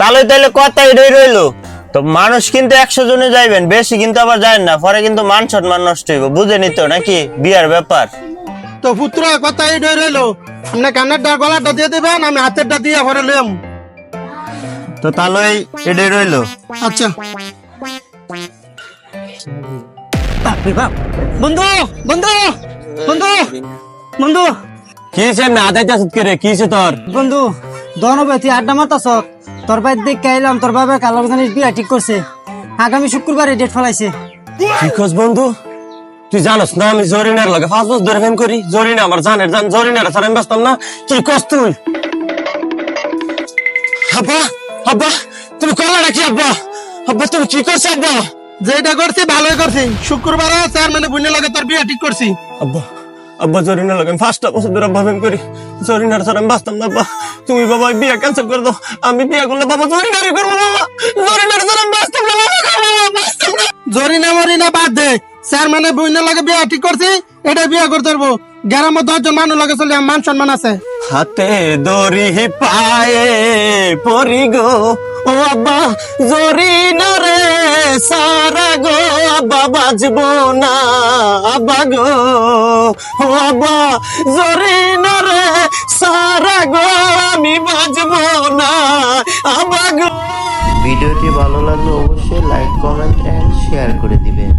তাহলে কথা এটাই রইলো। তো মানুষ কিন্তু 100 জনে যাইবেন, বেশি কিন্তু আবার যায় না, পরে কিন্তু মান সম্মান নষ্ট হইব, বুঝে নিত নাকি বিয়ার ব্যাপার। তো পুত্র কথা এইটাই রইলো, আপনি কানেরটা গলাটা দিয়ে দেবেন, আমি হাতেরটা দিয়ে পরে লইম। তো তাহলে এটাই রইলো। আচ্ছা বন্ধু বন্ধু বন্ধু বন্ধু কি হইছে না আদাইতে আসত করে, কি হইছে তোর? বন্ধু দনবে তুই আড্ডা মারতাছ, তোর বাইর দেখে আইলাম তোর বাবা কালোর জানিস বিয়া ঠিক করছে, আগামী শুক্রবারে ডেট ফলাইছে। কি কস বন্ধু? তুই জানোস না আমি জরিনার লগে 5 বছর ধরে প্রেম করি, জরিনা আমার জানের জান, জরিনার ছাড়া আমি বাঁচতাম না। কি কস তুই? আব্বা আব্বা তুমি করলা নাকি? আব্বা আব্বা তুমি কি করছো? আব্বা যেটা করছি ভালোই করছি, শুক্রবারে চেয়ারম্যানে বুঝনে লাগে তোর বিয়া ঠিক করছি। আব্বা আব্বা জরিনার লগে 5টা বছর ধরে প্রেম করি, জরিনার ছাড়া আমি বাঁচতাম না। আব্বা তুমি বাবা বিয়া ক্যান্সেল করে দাও, আমি বিয়া করলে বাবা জরিনারই করবো। বাবা জরিনার ছাড়া আমি বাঁচতাম না, বাবা বাঁচতাম না। জরিনা মরিনা বাদ দে, চেয়ারম্যানে বুঝনে লাগে বিয়া ঠিক করছি, এটা বিয়া করতে পারবো। গ্রামে 10 জন মানুষ লাগে চলে, মান সম্মান আছে। হাতে দড়ি পায়ে পরি গো, ও আব্বা জরিনা রে সারা গো, আব্বা বাজবো না আব্বা গো, ও আব্বা জরিনা রে সারা গো, আমি বাজবো না আব্বা গো। ভিডিওটি ভালো লাগলে অবশ্যই লাইক, কমেন্ট এন্ড শেয়ার করে দিবেন।